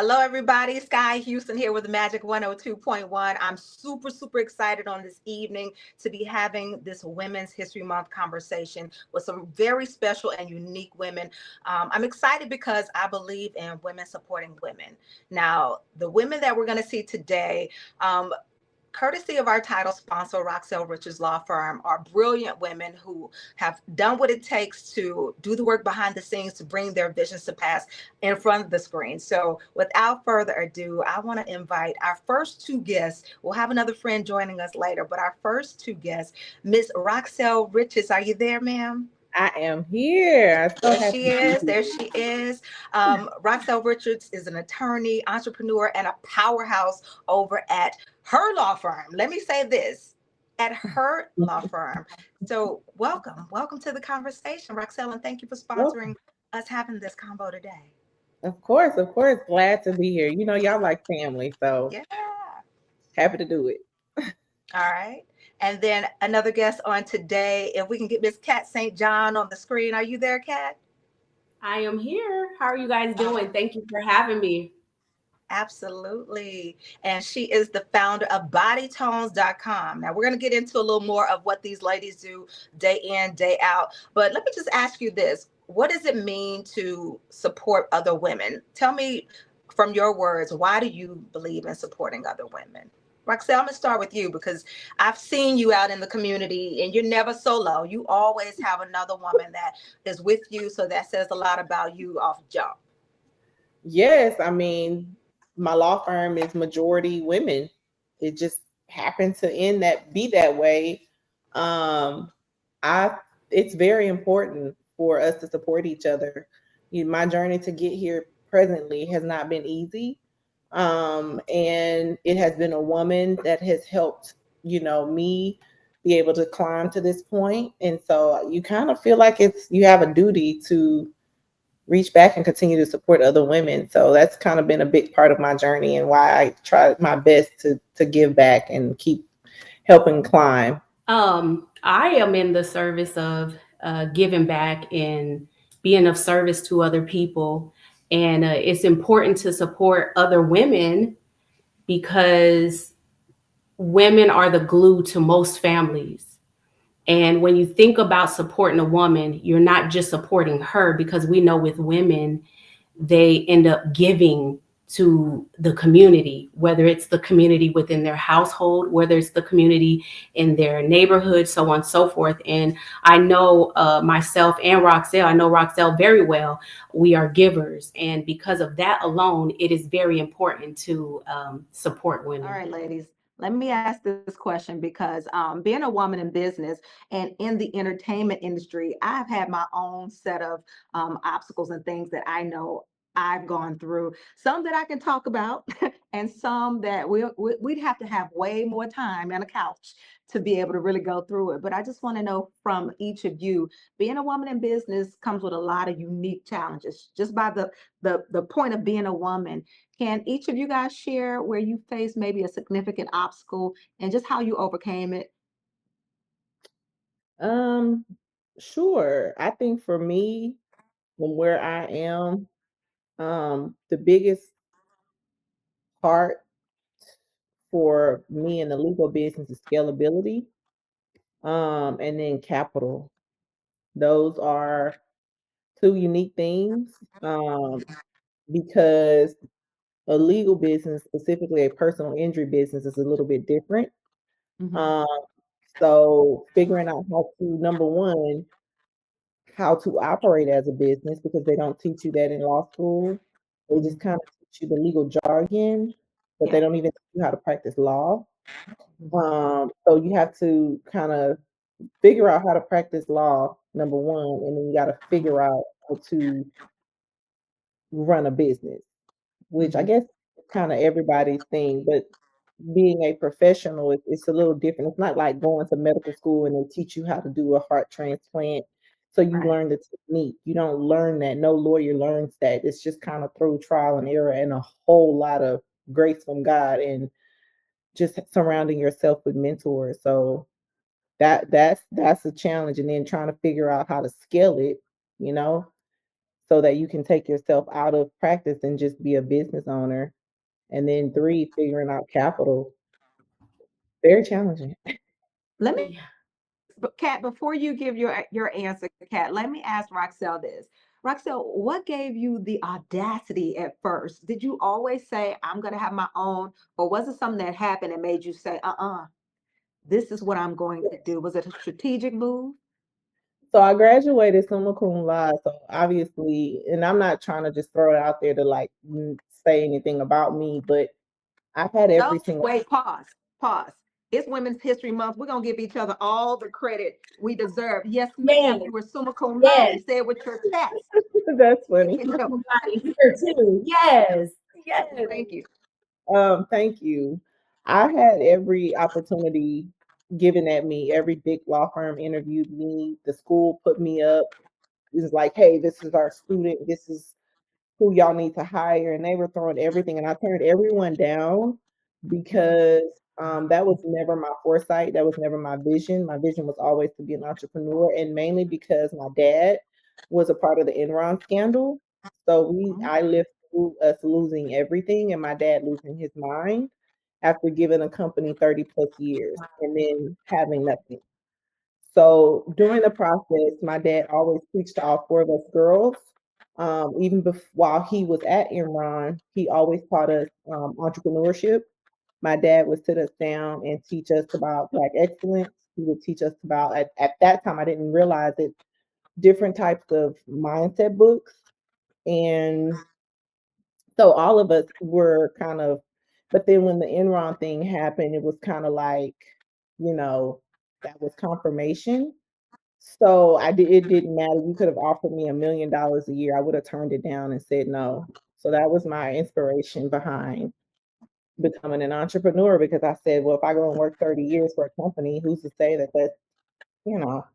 Hello, everybody. Sky Houston here with Magic 102.1. I'm super excited on this evening to be having this Women's History Month conversation with some very special and unique women. I'm excited because I believe in women supporting women. Now, the women that we're going to see today, courtesy of our title sponsor, Roxell Richards Law Firm, are brilliant women who have done what it takes to do the work behind the scenes to bring their visions to pass in front of the screen. So without further ado, I want to invite our first two guests. We'll have another friend joining us later, but our first two guests, Miss Roxell Richards. Are you there, ma'am? I am here. I'm so There happy she to be is. here. There she is. Roxell Richards is an attorney, entrepreneur, and a powerhouse over at her law firm. Let me say this, at her law firm. So, welcome to the conversation, Roxell, and thank you for Well, sponsoring us having this convo today. of course. Glad to be here. You know, y'all like family, so Yeah. happy to do it. All right. And then another guest on today, if we can get Miss Kat St. John on the screen. Are you there, Kat? I am here. How are you guys doing? Thank you for having me. Absolutely. And she is the founder of bodytones.com. Now, we're going to get into a little more of what these ladies do day in, day out. But let me just ask you this. What does it mean to support other women? Tell me from your words, why do you believe in supporting other women? Roxelle, I'm going to start with you because I've seen you out in the community and you're never solo. You always have another woman that is with you. So that says a lot about you off jump. Yes, I mean, my law firm is majority women. It just happened to end that be that way. Um, I it's very important for us to support each other. My journey to get here presently has not been easy. And it has been a woman that has helped, me be able to climb to this point. And so you kind of feel like you have a duty to reach back and continue to support other women. So that's kind of been a big part of my journey and why I try my best to give back and keep helping climb. I am in the service of giving back and being of service to other people. And it's important to support other women because women are the glue to most families. And when you think about supporting a woman, you're not just supporting her because we know with women, they end up giving to the community, whether it's the community within their household, whether it's the community in their neighborhood, so on and so forth. And I know myself and Roxelle, I know Roxelle very well. We are givers. And because of that alone, it is very important to support All women. right, ladies, let me ask this question because being a woman in business and in the entertainment industry, I've had my own set of obstacles and things that I know I've gone through. Some that I can talk about, and some that we'd have to have way more time and a couch to be able to really go through it. But I just want to know from each of you, being a woman in business comes with a lot of unique challenges just by the point of being a woman. Can each of you guys share where you faced maybe a significant obstacle and just how you overcame it? Um, sure. I think for me, from where I am, the biggest part for me in the legal business is scalability, and then capital. Those are two unique things, because a legal business, specifically a personal injury business, is a little bit different. Mhm. Um, so figuring out how to, number one, how to operate as a business because they don't teach you that in law school. They just Mhm. kind of teach you the legal jargon, but they Yeah. don't even teach you how to practice law. Mhm. So you have to kind of figure out how to practice law, number one, and then you got to figure out how to run a business, which I Mhm. guess is kind of everybody's thing, but being a professional, it's a little different. It's not like going to medical school and they teach you how to do a heart transplant. So you Right. learn the technique. You don't learn that. No lawyer learns that. It's just kind of through trial and error and a whole lot of grace from God and just surrounding yourself with mentors. So that's a challenge. And then trying to figure out how to scale it, you know. so that you can take yourself out of practice and just be a business owner. And then three, figuring out capital. Very challenging. Let me, Yeah. Kat, before you give your answer, Kat, let me ask Roxell this. Roxell, what gave you the audacity at first? Did you always say, I'm going to have my own, or was it something that happened and made you say, this is what I'm going to do? Was it a strategic move? So I graduated summa cum laude. So obviously, and I'm not trying to just throw it out there to like say anything about me, but I've had every No, single. wait, pause, pause. It's Women's History Month. We're gonna give each other all the credit we deserve. Yes, Yes, ma'am. You were summa cum laude. yes. You said with your chest. That's funny. You know, Somebody here too. Yes, yes. thank you. Thank you. I had every opportunity given at me. Every big law firm interviewed me. The school put me up. It was like, hey, this is our student. This is who y'all need to hire. And they were throwing everything. And I turned everyone down because that was never my foresight. That was never my vision. My vision was always to be an entrepreneur. And mainly because my dad was a part of the Enron scandal. So Mhm. I lived through us losing everything and my dad losing his mind after giving a company 30 plus years and then having nothing. So during the process, my dad always preached to all four of us girls. Even while he was at Enron, he always taught us entrepreneurship. My dad would sit us down and teach us about Black excellence. He would teach us about, at that time, I didn't realize it, different types of mindset books. And so all of us were kind of, but then when the Enron thing happened, it was kind of like, you know, that was confirmation. So it didn't matter. You could have offered me $1 million a year. I would have turned it down and said no. So that was my inspiration behind becoming an entrepreneur because I said, well, if I go and work 30 years for a company, who's to say that that's, you know,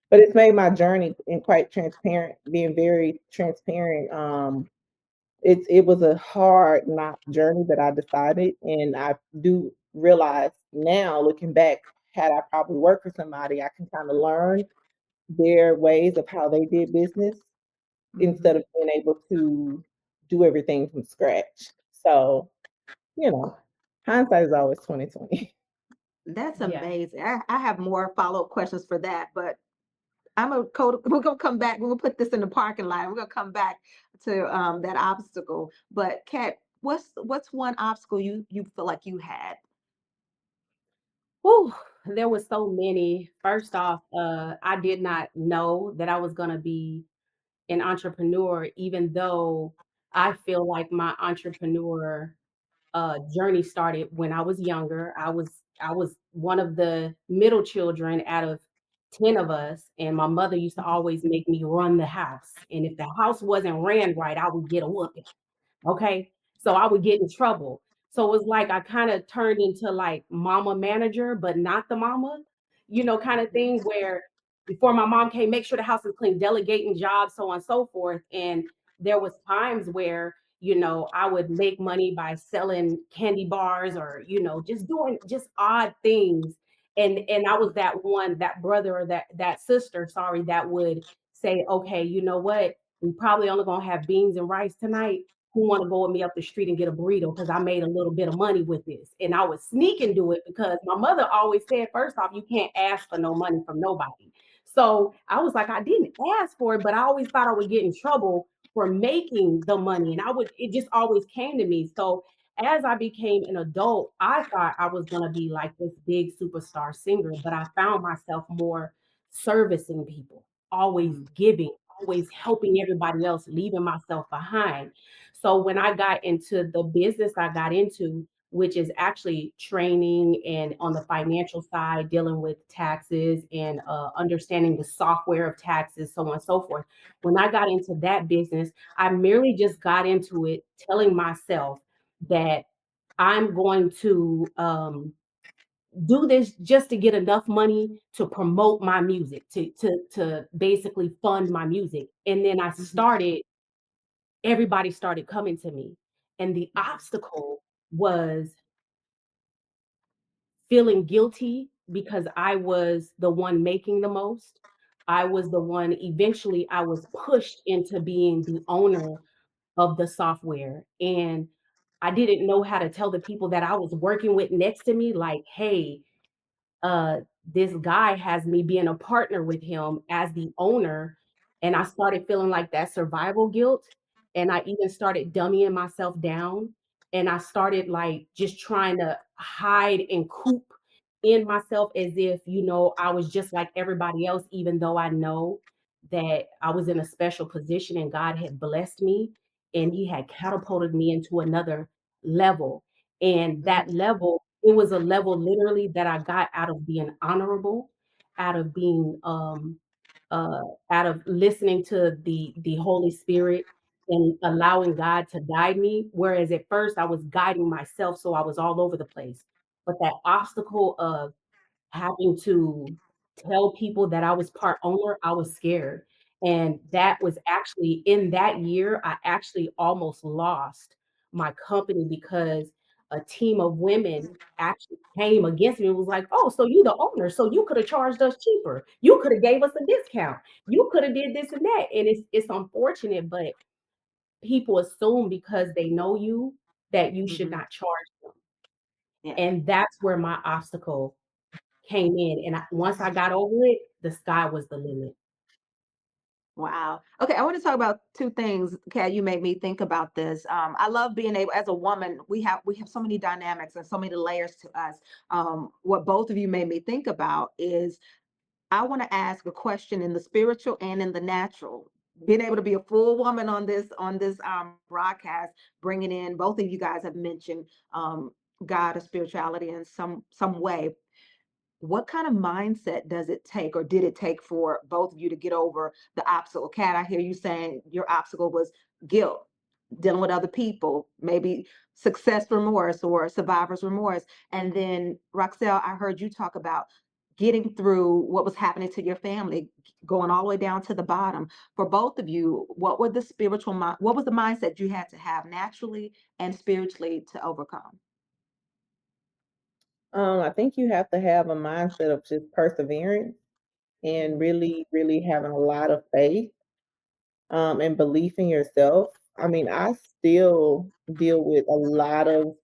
but it's made my journey and quite transparent, being very transparent. It was a hard not journey that I decided, and I do realize now, looking back, had I probably worked for somebody, I can kind of learn their ways of how they did business instead Mhm. of being able to do everything from scratch. So, you know, hindsight is always 2020. That's Yeah. amazing. I have more follow-up questions for that, but we're gonna come back. We're gonna put this in the parking lot. We're gonna come back to that obstacle. But Kat, what's one obstacle you feel like you had? Whew, there was so many. First off, I did not know that I was gonna be an entrepreneur, even though I feel like my entrepreneur journey started when I was younger. I was one of the middle children out of 10 of us, and my mother used to always make me run the house. And if the house wasn't ran right, I would get a whooping. Okay. So I would get in trouble. So it was like I kind of turned into like mama manager, but not the mama, kind of thing where before my mom came, make sure the house is clean, delegating jobs, so on and so forth. And there was times where, I would make money by selling candy bars or, just doing just odd things. And I was that one, that brother or that sister, sorry, that would say, okay, you know what? We probably only gonna have beans and rice tonight. Who want to go with me up the street and get a burrito because I made a little bit of money with this. And I would sneak and do it because my mother always said, first off, you can't ask for no money from nobody. So I was like, I didn't ask for it, but I always thought I would get in trouble for making the money. And it just always came to me. So as I became an adult, I thought I was going to be like this big superstar singer, but I found myself more servicing people, always Mm, giving, always helping everybody else, leaving myself behind. So when I got into the business I got into, which is actually training and on the financial side, dealing with taxes and understanding the software of taxes, so on and so forth. When I got into that business, I merely just got into it telling myself that I'm going to do this just to get enough money to promote my music, to basically fund my music. And then mhm, everybody started coming to me. And the mhm, obstacle was feeling guilty because I was the one making the most, I was the one, eventually, I was pushed into being the owner of the software. And I didn't know how to tell the people that I was working with next to me, like, hey, uh, this guy has me being a partner with him as the owner. And I started feeling like that survival guilt. And I even started dummying myself down. And I started like just trying to hide and coop in myself as if, I was just like everybody else, even though I know that I was in a special position and God had blessed me and He had catapulted me into another level. And that Mhm. level, it was a level literally that I got out of being honorable, out of being uh out of listening to the Holy Spirit and allowing God to guide me. Whereas at first I was guiding myself, so I was all over the place. But that obstacle of having to tell people that I was part owner, I was scared. And that was actually in that year, I actually almost lost my company because a team of women actually came against me and was like, "Oh, so you the owner, so you could have charged us cheaper. You could have gave us a discount. You could have did this and that." And it's unfortunate, but people assume because they know you that you should Mhm. not charge them. Yeah. And that's where my obstacle came in, and once I got over it, the sky was the limit. Wow. Okay, I want to talk about two things. Kat, you made me think about this. I love being able, as a woman, we have so many dynamics and so many layers to us. What both of you made me think about is I want to ask a question in the spiritual and in the natural. Being able to be a full woman on this broadcast, bringing in both of you guys have mentioned God or spirituality in some way. What kind of mindset does it take or did it take for both of you to get over the obstacle? Kat, I hear you saying your obstacle was guilt, dealing with other people, maybe success remorse or survivor's remorse. And then Roxell, I heard you talk about getting through what was happening to your family, going all the way down to the bottom. For both of you, what was the mindset you had to have naturally and spiritually to overcome? I think you have to have a mindset of just perseverance and Mhm. really, really having a lot of faith, and belief in yourself. I mean, I still deal with a lot of,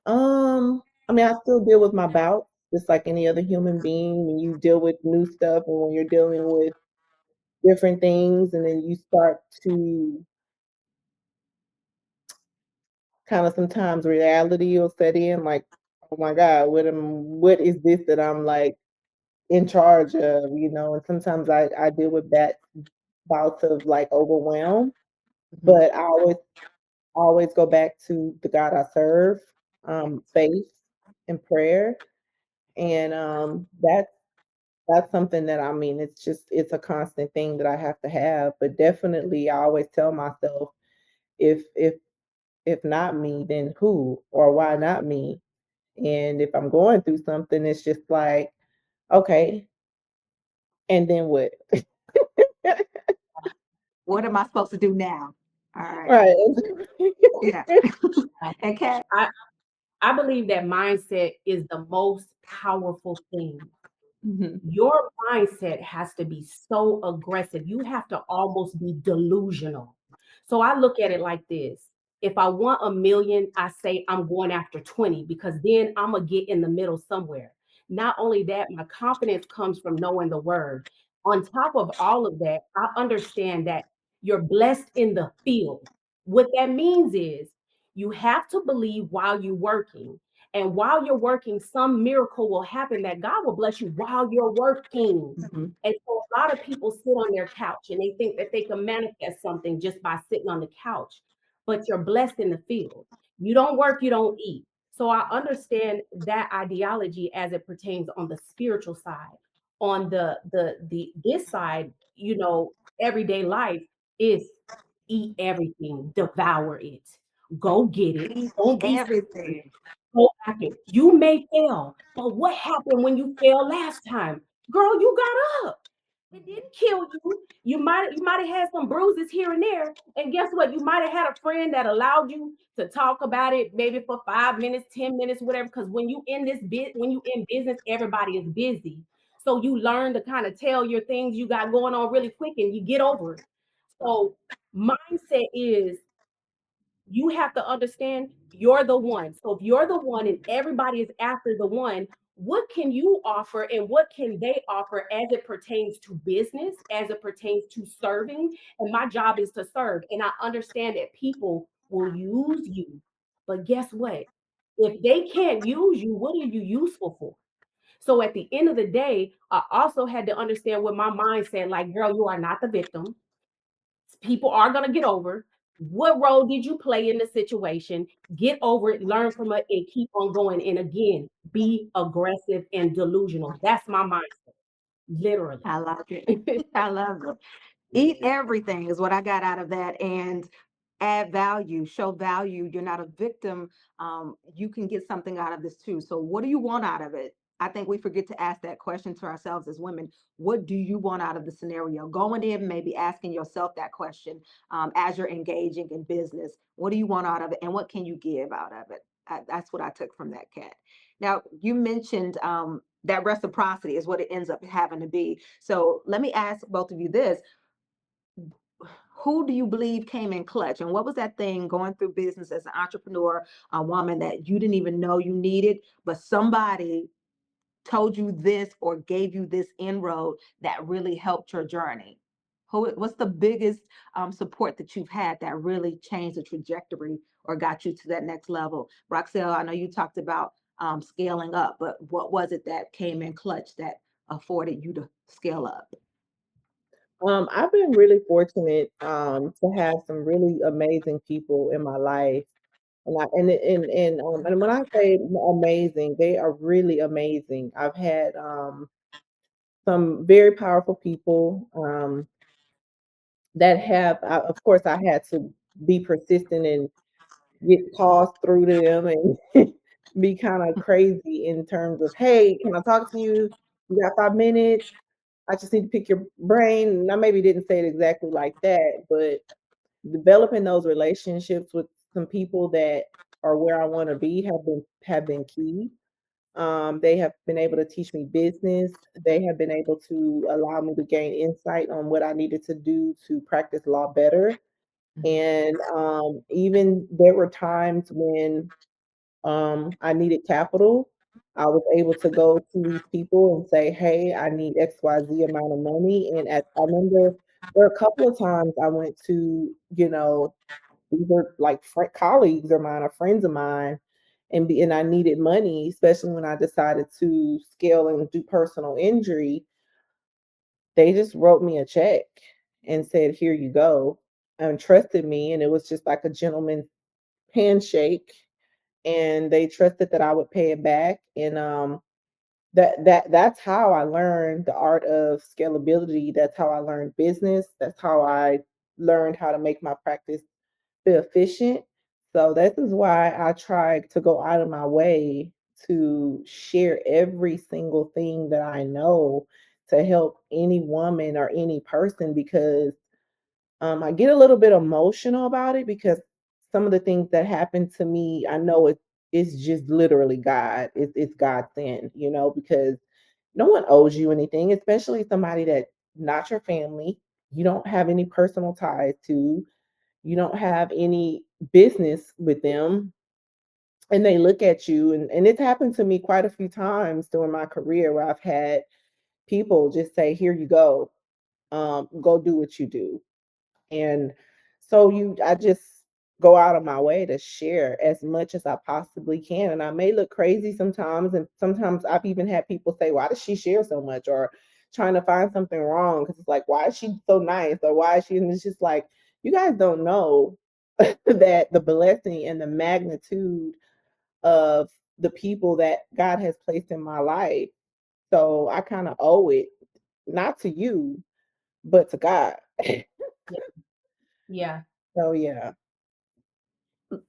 I mean, I still deal with my bouts, just like any other human being. When you deal with new stuff and when you're dealing with different things, and then you start to kind of sometimes reality will set in, like, oh my God, what is this that I'm like in charge of, and sometimes I deal with that bouts of like overwhelm, Mhm. but I always go back to the God I serve, faith and prayer. And that's something that, I mean, it's a constant thing that I have to have. But definitely I always tell myself, if not me, then who, or why not me? And if I'm going through something, it's just like, okay, and then what? What am I supposed to do now? All right. Right. Yeah. I And Kat, I I believe that mindset is the most powerful thing. mhm, Your mindset has to be so aggressive. You have to almost be delusional. So I look at it like this. If I want a million, I say I'm going after 20 because then I'm going to get in the middle somewhere. Not only that, my confidence comes from knowing the word. On top of all of that, I understand that you're blessed in the field. What that means is you have to believe while you're working. And while you're working, some miracle will happen that God will bless you while you're working. mhm, And so a lot of people sit on their couch and they think that they can manifest something just by sitting on the couch, but you're blessed in the field. You don't work, you don't eat. So I understand that ideology as it pertains on the spiritual side. On the this side, everyday life is eat everything, devour it, go get it. eat Don't be scared. everything. Go after it. You may fail, but what happened when you failed last time? Girl, you got up. It Mhm, didn't kill you. You might have had some bruises here and there. And guess what? You might have had a friend that allowed you to talk about it maybe for 5 minutes, 10 minutes, whatever. Because when you in business, everybody is busy. So you learn to kind of tell your things you got going on really quick and you get over it. So mindset is you have to understand you're the one. So if you're the one and everybody is after the one, what can you offer and what can they offer as it pertains to business, as it pertains to serving? And my job is to serve. And I understand that people will use you. But guess what? If they can't use you, what are you useful for? So at the end of the day, I also had to understand what my mind said, like, girl, you are not the victim. People are going to get over. What role did you play in the situation? Get over it, learn from it, and keep on going. And again, be aggressive and delusional. That's my mindset, literally. I love it. I love it. Eat everything is what I got out of that. And add value, show value. You're not a victim. You can get something out of this too. So, what do you want out of it? I think we forget to ask that question to ourselves as women. What do you want out of the scenario? Going in, maybe asking yourself that question as you're engaging in business. What do you want out of it? And what can you give out of it? That's what I took from that, Kat. Now, you mentioned that reciprocity is what it ends up having to be. So, let me ask both of you this: who do you believe came in clutch, and what was that thing going through business as an entrepreneur, a woman that you didn't even know you needed, but somebody told you this or gave you this inroad that really helped your journey? What's the biggest support that you've had that really changed the trajectory or got you to that next level? Roxell, I know you talked about scaling up, but what was it that came in clutch that afforded you to scale up? I've been really fortunate to have some really amazing people in my life. And when I say amazing, they are really amazing. I've had some very powerful people that have, of course, I had to be persistent and get calls through to them and be kind of crazy in terms of, hey, can I talk to you? You got 5 minutes? I just need to pick your brain. And I maybe didn't say it exactly like that, but developing those relationships with some people that are where I want to be have been key. They have been able to teach me business. They have been able to allow me to gain insight on what I needed to do to practice law better. And even there were times when I needed capital. I was able to go to these people and say, "Hey, I need XYZ amount of money." And I remember there were a couple of times I went to, these were like colleagues of mine or friends of mine, and I needed money, especially when I decided to scale and do personal injury. They just wrote me a check and said, "Here you go," and trusted me, and it was just like a gentleman's handshake, and they trusted that I would pay it back. And that's how I learned the art of scalability. That's how I learned business. That's how I learned how to make my practice be efficient. So this is why I try to go out of my way to share every single thing that I know to help any woman or any person, because I get a little bit emotional about it, because some of the things that happen to me, I know it's just literally God. It's God sent, because no one owes you anything, especially somebody that not your family. You don't have any personal ties to. You don't have any business with them. And they look at you, and it's happened to me quite a few times during my career where I've had people just say, "Here you go. Go do what you do." And so I just go out of my way to share as much as I possibly can. And I may look crazy sometimes. And sometimes I've even had people say, "Why does she share so much?" Or trying to find something wrong. Cause it's like, why is she so nice? Or why is she? And it's just like, you guys don't know that the blessing and the magnitude of the people that God has placed in my life. So I kind of owe it, not to you, but to God. Yeah. So yeah.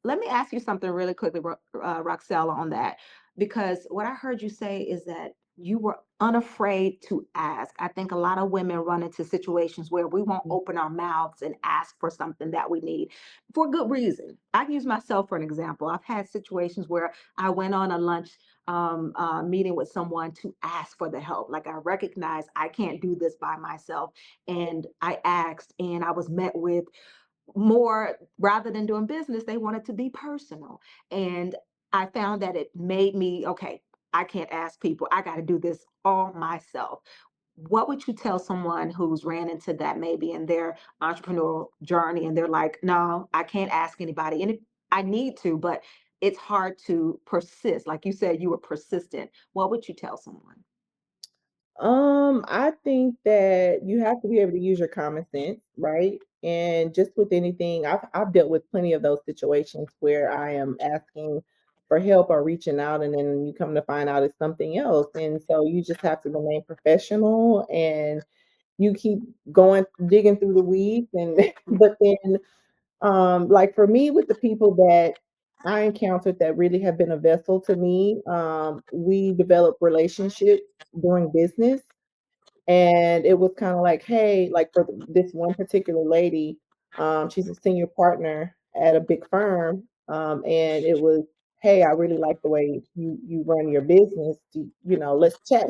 Let me ask you something really quickly, Roxella, on that, because what I heard you say is that you were unafraid to ask. I think a lot of women run into situations where we won't open our mouths and ask for something that we need for good reason. I use myself for an example. I've had situations where I went on a lunch meeting with someone to ask for the help. Like I recognize I can't do this by myself. And I asked, and I was met with more, rather than doing business, they wanted to be personal. And I found that it made me, okay, I can't ask people. I got to do this all myself. What would you tell someone who's ran into that maybe in their entrepreneurial journey and they're like, no, I can't ask anybody. And I need to, but it's hard to persist. Like you said, you were persistent. What would you tell someone? I think that you have to be able to use your common sense, right? And just with anything, I've dealt with plenty of those situations where I am asking for help or reaching out, and then you come to find out it's something else. And so you just have to remain professional, and you keep going, digging through the weeds. And but then, like for me, with the people that I encountered that really have been a vessel to me, we developed relationships doing business, and it was kind of like, hey, like for this one particular lady, she's a senior partner at a big firm, and it was, hey, I really like the way you run your business. Let's chat.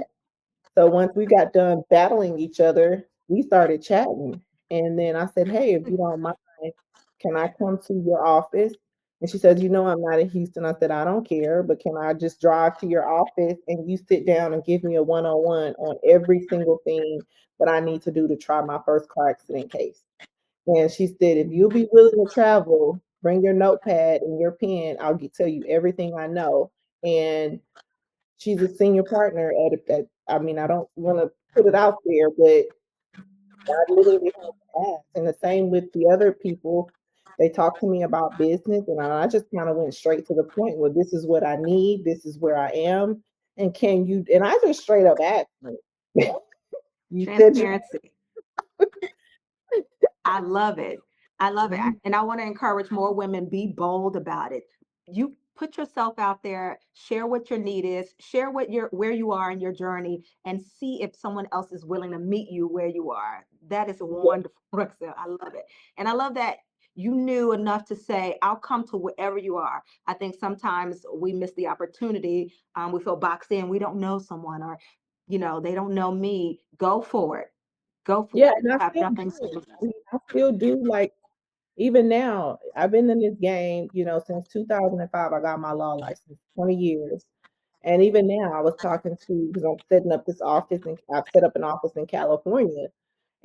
So once we got done battling each other, we started chatting. And then I said, hey, if you don't mind, can I come to your office? And she says, I'm not in Houston. I said, I don't care, but can I just drive to your office and you sit down and give me a one-on-one on every single thing that I need to do to try my first car accident case? And she said, if you'll be willing to travel, bring your notepad and your pen. Tell you everything I know. And she's a senior partner at I mean, I don't want to put it out there, but I literally had to ask. And the same with the other people. They talked to me about business, and I just kind of went straight to the point. Well, this is what I need. This is where I am. And can you? And I just straight up asked them. You said you. Transparency. I love it. I love it. And I want to encourage more women, be bold about it. You put yourself out there, share what your need is, share what your where you are in your journey, and see if someone else is willing to meet you where you are. That is wonderful, Roxelle. I love it. And I love that you knew enough to say, I'll come to wherever you are. I think sometimes we miss the opportunity. We feel boxed in. We don't know someone, or, they don't know me. Go for it. Go for Yeah, it. and You I have still nothing to do. lose. I mean, I still do. Like even now, I've been in this game, since 2005. I got my law license, 20 years. And even now, I was talking to, because I'm setting up this office, and I've set up an office in California.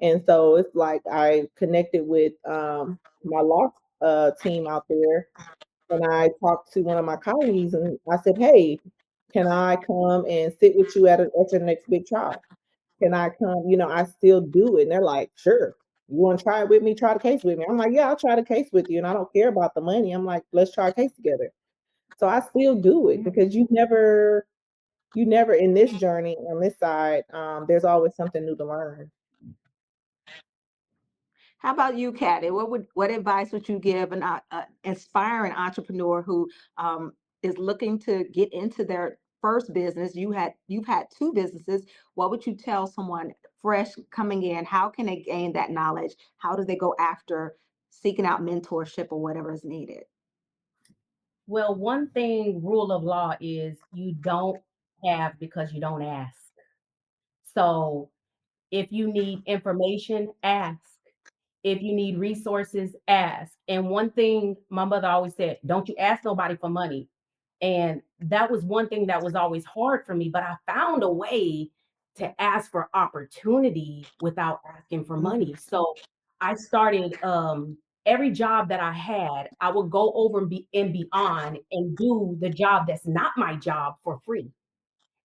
And so it's like I connected with my law team out there, and I talked to one of my colleagues, and I said, hey, can I come and sit with you at your next big trial? Can I come? I still do it. And they're like, sure. You want to try it with me? Try the case with me. I'm like, yeah, I'll try the case with you. And I don't care about the money. I'm like, let's try a case together. So I still do it because you never in this journey on this side, there's always something new to learn. How about you, Kathy? What advice would you give an aspiring entrepreneur who is looking to get into their first business? You've had two businesses. What would you tell someone fresh coming in? How can they gain that knowledge? How do they go after seeking out mentorship or whatever is needed? Well, one thing rule of law is you don't have because you don't ask. So if you need information, ask. If you need resources, ask. And one thing my mother always said, don't you ask nobody for money. And that was one thing that was always hard for me, but I found a way to ask for opportunity without asking for money. So I started every job that I had, I would go over and beyond and do the job that's not my job for free.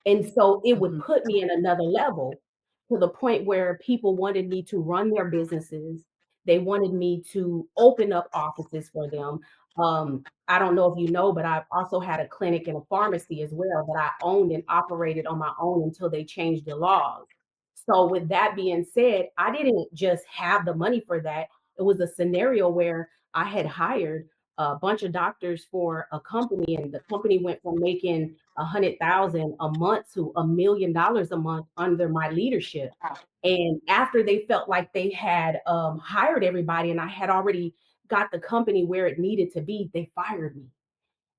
And so it would Mhm. put me in another level to the point where people wanted me to run their businesses. They wanted me to open up offices for them. I don't know if you know, but I've also had a clinic and a pharmacy as well that I owned and operated on my own until they changed the laws. So, with that being said, I didn't just have the money for that. It was a scenario where I had hired a bunch of doctors for a company, and the company went from making 100,000 a month to $1 million a month under my leadership. And after they felt like they had hired everybody and I had already got the company where it needed to be, they fired me.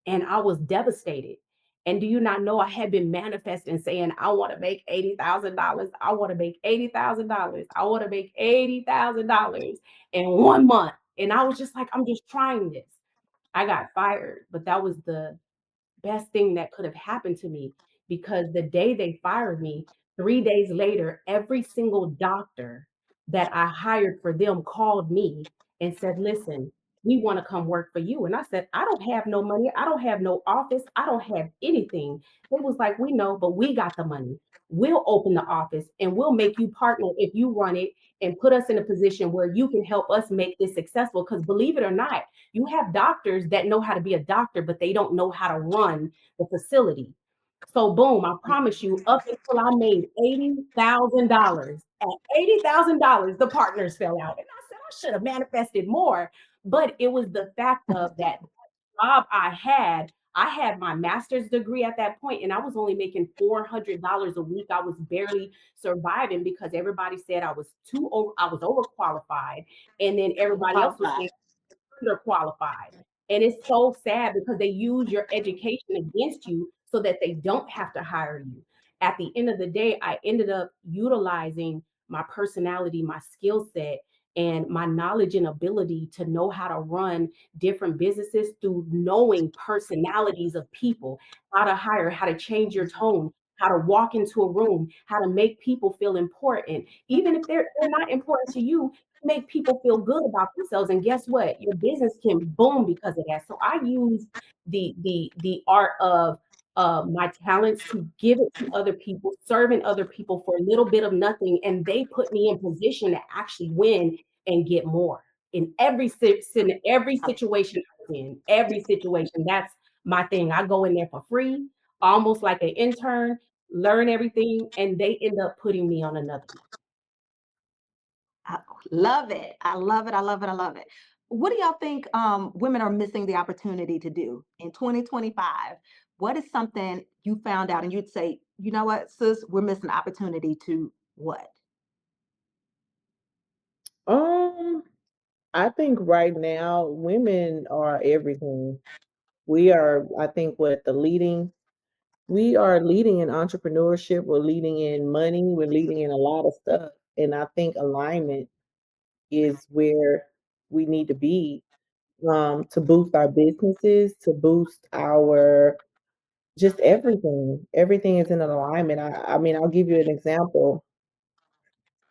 And I was devastated. And do you not know I had been manifesting saying, I want to make $80,000. I want to make $80,000. I want to make $80,000 in 1 month. And I was just like, I'm just trying this. I got fired, but that was the best thing that could have happened to me because the day they fired me, 3 days later, every single doctor that I hired for them called me and said, listen, we want to come work for you. And I said, I don't have no money. I don't have no office. I don't have anything. They was like, we know, but we got the money. We'll open the office and we'll make you partner if you run it and put us in a position where you can help us make this successful. Because believe it or not, you have doctors that know how to be a doctor, but they don't know how to run the facility. So boom, I promise you, up until I made $80,000. At $80,000, the partners fell out. And I said, I should have manifested more. But it was the fact of that job I had my master's degree at that point, and I was only making $400 a week. I was barely surviving because everybody said I was overqualified, and then everybody else was Qualified. saying underqualified. And it's so sad because they use your education against you so that they don't have to hire you. At the end of the day, I ended up utilizing my personality, my skill set, and my knowledge and ability to know how to run different businesses through knowing personalities of people, how to hire, how to change your tone, how to walk into a room, how to make people feel important. Even if they're not important to you, make people feel good about themselves. And guess what? Your business can boom because of that. So I use the art of my talents to give it to other people, serving other people for a little bit of nothing, and they put me in position to actually win and get more in every situation I was in, every situation. That's my thing. I go in there for free, almost like an intern, learn everything, and they end up putting me on another level. I love it. I love it. I love it. I love it. What do y'all think women are missing the opportunity to do in 2025? What is something you found out and you'd say, you know what, sis, we're missing the opportunity to what? Um, I think right now women are everything. We are, I think, we are leading in entrepreneurship, we're leading in money, we're leading in a lot of stuff. And I think alignment is where we need to be, to boost our businesses, to boost our just everything. Everything is in an alignment. I mean, I'll give you an example.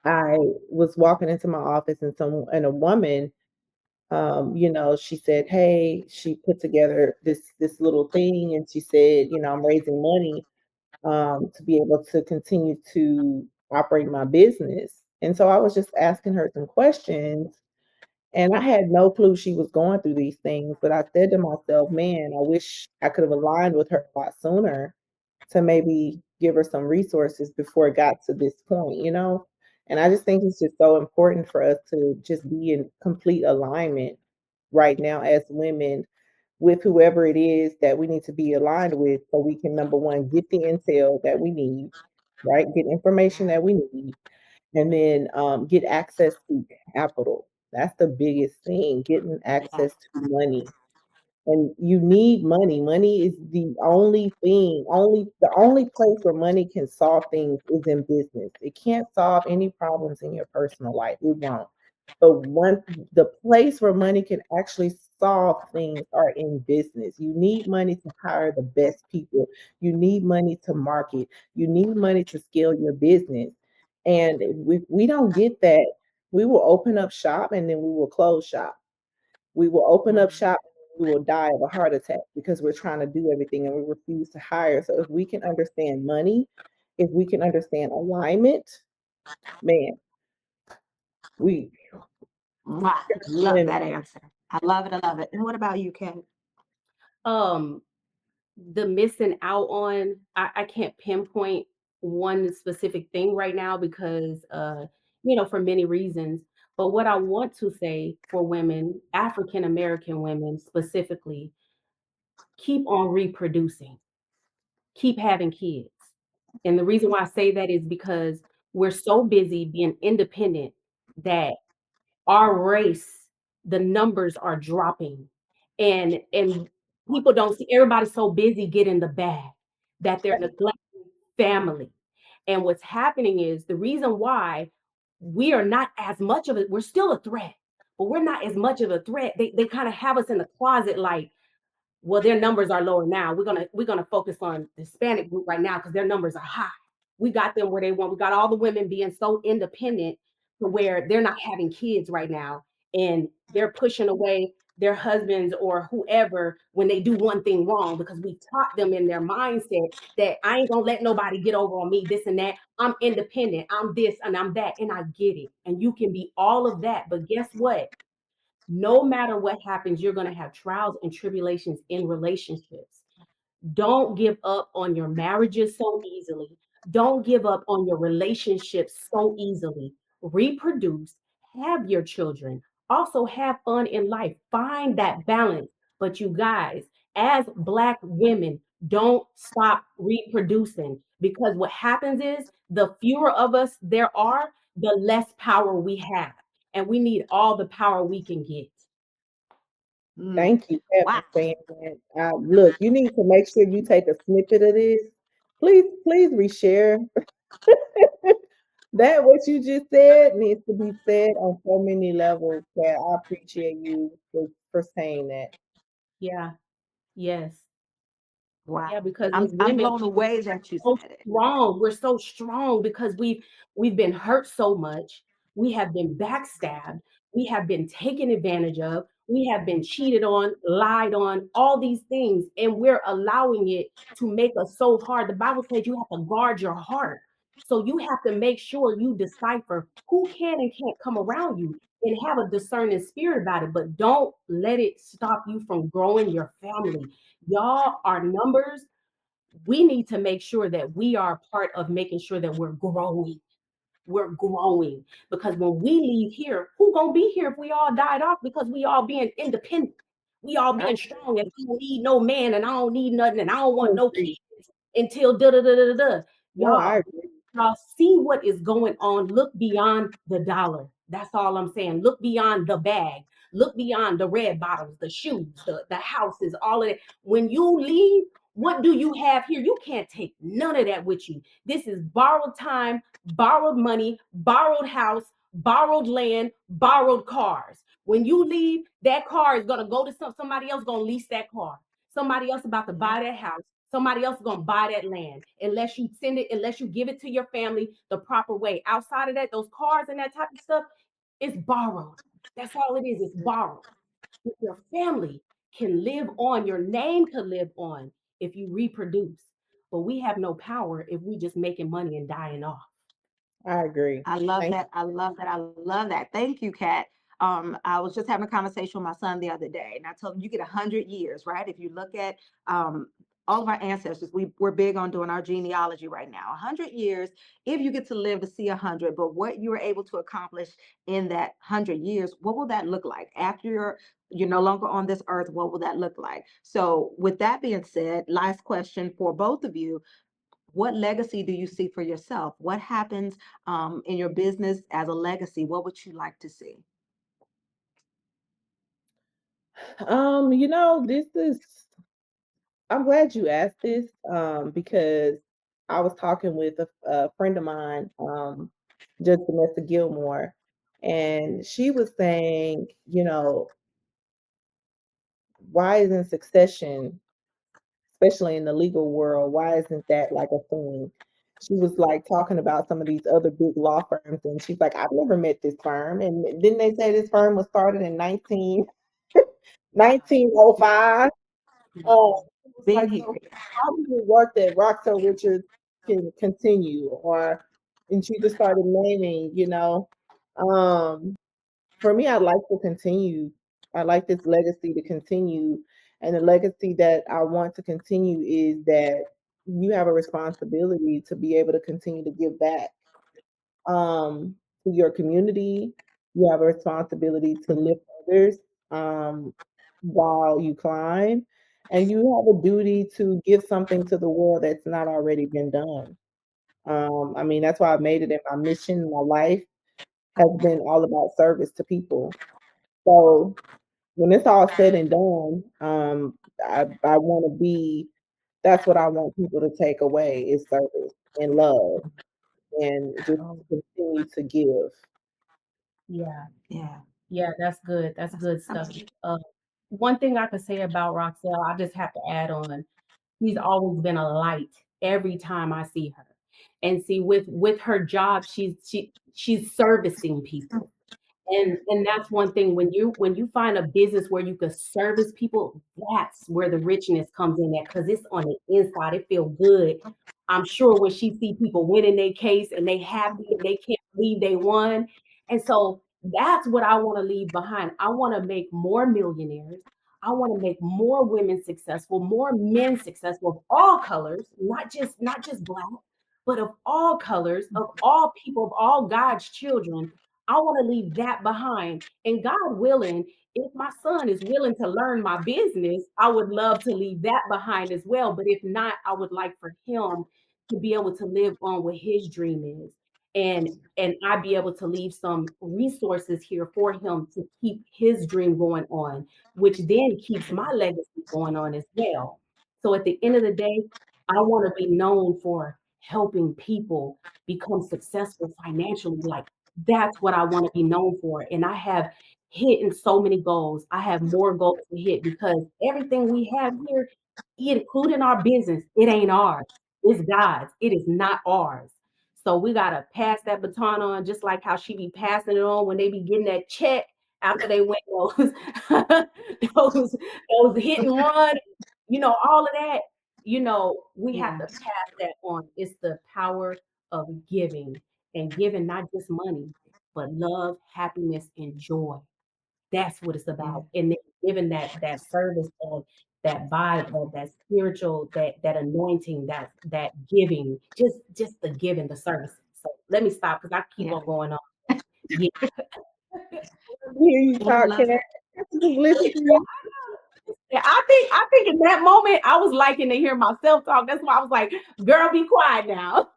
I was walking into my office and a woman, she said, hey, she put together this little thing and she said, I'm raising money to be able to continue to operate my business. And so I was just asking her some questions, and I had no clue she was going through these things. But I said to myself, man, I wish I could have aligned with her a lot sooner to maybe give her some resources before it got to this point. And I just think it's just so important for us to just be in complete alignment right now as women with whoever it is that we need to be aligned with so we can, number one, get the intel that we need, right? Get information that we need, and then get access to capital. That's the biggest thing, getting Yeah. access to money. And you need money. Money is the only place where money can solve things is in business. It can't solve any problems in your personal life. It won't. But the place where money can actually solve things are in business. You need money to hire the best people. You need money to market. You need money to scale your business. And if we don't get that, we will open up shop and then we will close shop. We will open up Mhm. shop, we will die of a heart attack because we're trying to do everything and we refuse to hire. So if we can understand money, if we can understand alignment, man, we Wow. Love women. that answer. I love it. I love it. And what about you, Ken? Um, the missing out on, I can't pinpoint one specific thing right now because for many reasons. But what I want to say for women, African American women specifically, keep on reproducing, keep having kids. And the reason why I say that is because we're so busy being independent that our race, the numbers are dropping. And people don't see, everybody's so busy getting the bag. that they're neglecting family. And what's happening is the reason why we are not as much of it, we're still a threat, but we're not as much of a threat. They kind of have us in the closet like, well, their numbers are lower now. We're gonna focus on the Hispanic group right now because their numbers are high. We got them where they want. We got all the women being so independent to where they're not having kids right now, and they're pushing away their husbands or whoever when they do one thing wrong because we taught them in their mindset that I ain't gonna let nobody get over on me, this and that. I'm independent. I'm this and I'm that, and I get it. And you can be all of that, but guess what? No matter what happens, you're going to have trials and tribulations in relationships. Don't give up on your marriages so easily. Don't give up on your relationships so easily. Reproduce, have your children, also have fun in life. Find that balance. But you guys, as Black women, don't stop reproducing because what happens is the fewer of us there are, the less power we have. And we need all the power we can get. Mm. Thank you, Pat, Wow. for saying that. Look, you need to make sure you take a snippet of this. Please reshare. That what you just said needs to be said on so many levels. Pat, I appreciate you for saying that. Yeah. Yes. Wow. Yeah, because as I'm women, blown away that you so said it. strong. We're so strong because we've been hurt so much. We have been backstabbed. We have been taken advantage of. We have been cheated on, lied on, all these things, and we're allowing it to make us so hard. The Bible says you have to guard your heart. So you have to make sure you decipher who can and can't come around you and have a discerning spirit about it. But don't let it stop you from growing your family. Y'all are numbers. We need to make sure that we are part of making sure that we're growing. We're growing because when we leave here, who gonna be here if we all died off? Because we all being independent, we all I being strong, and I don't need no man, and I don't need nothing, and I don't want no agree. kids until da da da da da. No, I Y'all, agree. see what is going on. Look beyond the dollar. That's all I'm saying. Look beyond the bag. Look beyond the red bottoms, the shoes, the houses, all of it. When you leave, what do you have here? You can't take none of that with you. This is borrowed time, borrowed money, borrowed house, borrowed land, borrowed cars. When you leave, that car is gonna go to somebody else gonna lease that car. Somebody else about to buy that house. Somebody else is gonna buy that land unless you send it, unless you give it to your family the proper way. Outside of that, those cars and that type of stuff is borrowed. That's all it is. It's borrowed. But your family can live on. Your name can live on if you reproduce. But we have no power if we just making money and dying off. I agree. I love Thank that. I love that. I love that. Thank you, Kat. I was just having a conversation with my son the other day, and I told him you get 100 years, right? If you look at all of our ancestors, we're big on doing our genealogy right now. 100 years, if you get to live to see 100, but what you were able to accomplish in that 100 years, what will that look like after you're no longer on this earth? What will that look like? So, with that being said, last question for both of you: what legacy do you see for yourself? What happens in your business as a legacy? What would you like to see? you. This is I'm glad you asked this because I was talking with a friend of mine, Judge Vanessa Gilmore, and she was saying, why isn't succession, especially in the legal world, why isn't that like a thing? She was like talking about some of these other big law firms, and she's like, I've never met this firm. And didn't they say this firm was started in 1905? It was Been like, here. so how do you work that Roxell Richards can continue? And she just started naming, Um, for me, I'd like to continue. I like this legacy to continue. And the legacy that I want to continue is that you have a responsibility to be able to continue to give back to your community. You have a responsibility to lift others um, while you climb, and you have a duty to give something to the world that's not already been done. I mean, that's why I made it in my mission. My life has been all about service to people. So when it's all said and done, I want to be That's what I want people to take away is service and love and just Oh, continue to give. yeah. Yeah. Yeah, that's good. That's That's good stuff. Uh, One thing I could say about Roxelle, I just have to add on, she's always been a light every time I see her. And see, with her job, she's servicing people. And that's one thing when you find a business where you can service people, that's where the richness comes in at because it's on the inside. It feels good. I'm sure when she see people winning their case and they happy and they can't believe they won. And so that's what I want to leave behind. I want to make more millionaires. I want to make more women successful, more men successful of all colors, not just black, but of all colors, of all people, of all God's children. I want to leave that behind. And God willing, if my son is willing to learn my business, I would love to leave that behind as well. But if not, I would like for him to be able to live on what his dream is. And I be able to leave some resources here for him to keep his dream going on, which then keeps my legacy going on as well. So at the end of the day, I want to be known for helping people become successful financially. Like that's what I want to be known for. And I have hit so many goals. I have more goals to hit because everything we have here, including our business, it ain't ours. It's God's. It is not ours. So we gotta pass that baton on, just like how she be passing it on when they be getting that check after they win those those those hit and run, all of that. We have Yeah. to pass that on. It's the power of giving and giving not just money, but love, happiness, and joy. That's what it's Yeah. about. And then giving that service of that vibe of that spiritual, that anointing, that giving, just the giving, the service. So let me stop because I keep Yeah. on going on. Yeah. Hear you I talk, love can I it. just listen to you? Yeah, I think in that moment I was liking to hear myself talk. That's why I was like, girl, be quiet now.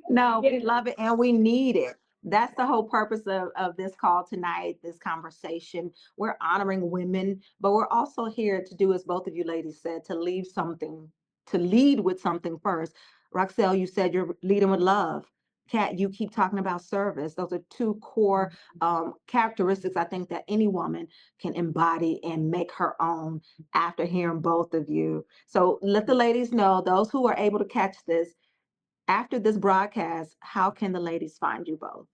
No, we Yeah. love it and we need it. That's the whole purpose of this call tonight, this conversation. We're honoring women, but we're also here to do, as both of you ladies said, to leave something, to lead with something first. Roxelle, you said you're leading with love. Kat, you keep talking about service. Those are two core characteristics I think that any woman can embody and make her own after hearing both of you. So let the ladies know, those who are able to catch this, after this broadcast, how can the ladies find you both?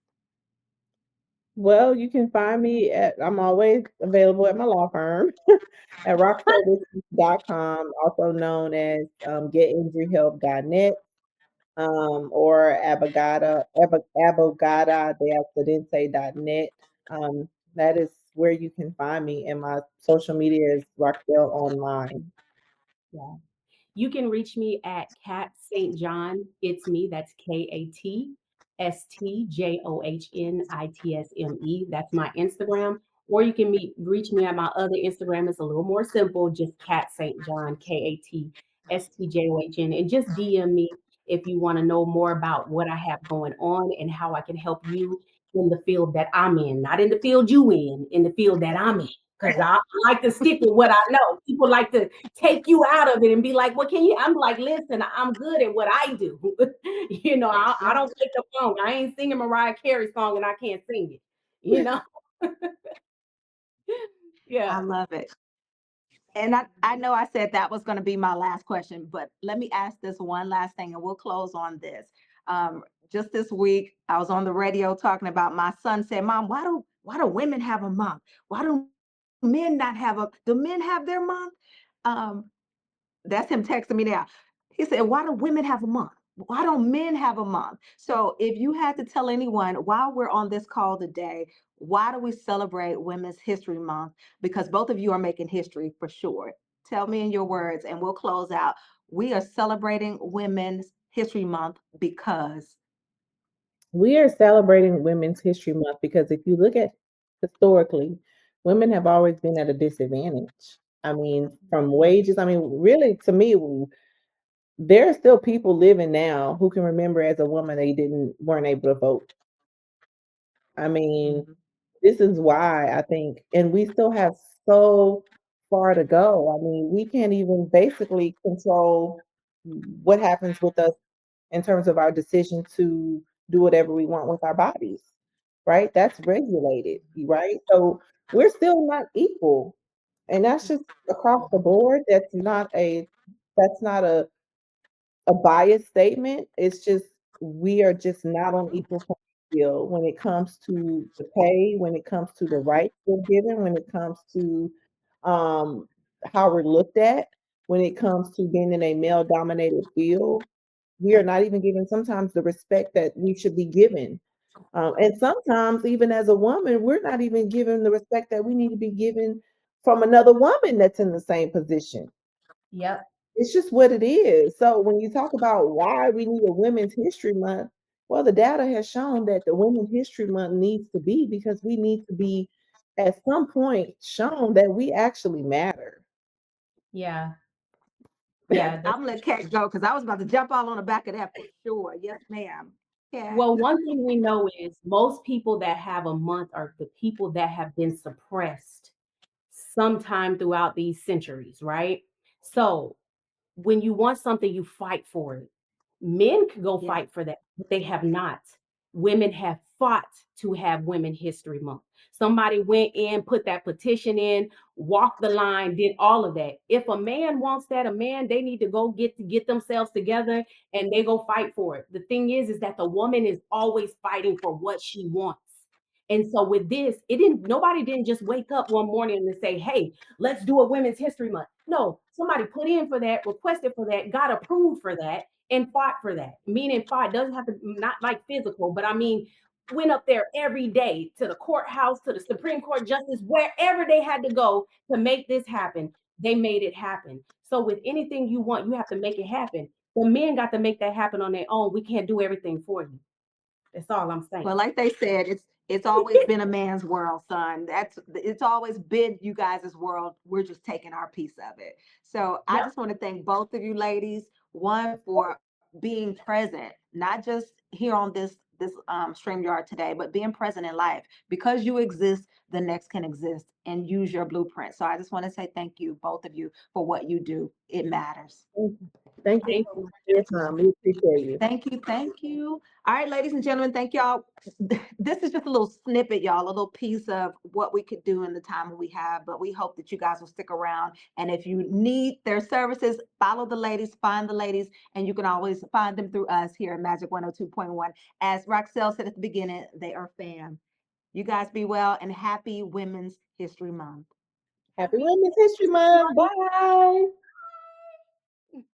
Well, you can find me I'm always available at my law firm at roxellrichards.com, also known as getinjuryhelp.net, or abogada de accidente.net. That is where you can find me, and my social media is Roxell Online. Yeah. You can reach me at Kat St. John. It's me. That's KatStJohNITSME. That's my Instagram. Or you can reach me at my other Instagram. It's a little more simple, just Kat St. John, KatStJohn. And just DM me if you want to know more about what I have going on and how I can help you in the field that I'm in, not in the field you in the field that I'm in. Because I like to stick with what I know. People like to take you out of it and be like, "What can you?" I'm like, "Listen, I'm good at what I do. I don't take the phone. I ain't singing Mariah Carey song and I can't sing it. You know, I yeah, love it. And I know I said that was going to be my last question, but let me ask this one last thing and we'll close on this. Just this week, I was on the radio talking about my son said, Mom, why do women have a month? Why do men not have do men have their month? Um, That's him texting me now. He said, why do women have a month? Why don't men have a month? So if you had to tell anyone while we're on this call today, why do we celebrate Women's History Month? Because both of you are making history for sure. Tell me in your words and we'll close out. We are celebrating Women's History Month because. We are celebrating Women's History Month because if you look at historically, women have always been at a disadvantage. I mean, from wages, I mean, really, to me, there are still people living now who can remember as a woman they weren't able to vote. I mean, Mhm. this is why I think, and we still have so far to go. I mean, we can't even basically control what happens with us in terms of our decision to do whatever we want with our bodies, right? That's regulated, right? So we're still not equal. And that's just across the board. That's not a biased statement. It's just we are just not on equal playing field when it comes to the pay, when it comes to the rights we're given, when it comes to um, how we're looked at, when it comes to being in a male dominated field. We are not even given sometimes the respect that we should be given. And sometimes, even as a woman, we're not even given the respect that we need to be given from another woman that's in the same position. Yep. It's just what it is. So when you talk about why we need a Women's History Month, well, the data has shown that the Women's History Month needs to be because we need to be at some point shown that we actually matter. Yeah. Yes, Yeah. I'm gonna let Kat go because I was about to jump all on the back of that for sure. Yes, ma'am. Kat. Well, one thing we know is most people that have a month are the people that have been suppressed sometime throughout these centuries, right? So when you want something, you fight for it. Men could go Yes. fight for that, but they have not. Women have fought to have Women History Month. Somebody went in, put that petition in, walked the line, did all of that. If a man wants that, a man, they need to go get themselves together and they go fight for it. The thing is that the woman is always fighting for what she wants. And so with this, nobody didn't just wake up one morning and say, hey, let's do a Women's History Month. No, somebody put in for that, requested for that, got approved for that, and fought for that. Meaning fought doesn't have to, not like physical, but I mean, went up there every day to the courthouse, to the Supreme Court justice, wherever they had to go to make this happen. They made it happen. So with anything you want, you have to make it happen. The men got to make that happen on their own. We can't do everything for you. That's all I'm saying. Well, like they said, it's always been a man's world, son. It's always been you guys' world. We're just taking our piece of it. So I Yep. just want to thank both of you ladies, one for being present, not just here on this StreamYard today, but being present in life. Because you exist, the next can exist and use your blueprint. So I just want to say thank you, both of you, for what you do. It matters. Thank you Thank so you. much for your time. We appreciate you. Thank you. Thank you. All right, ladies and gentlemen, thank y'all. This is just a little snippet, y'all, a little piece of what we could do in the time we have, but we hope that you guys will stick around. And if you need their services, follow the ladies, find the ladies, and you can always find them through us here at Magic 102.1. As Roxell said at the beginning, they are fam. You guys be well and happy Women's History Month. Happy Women's History Month. Bye.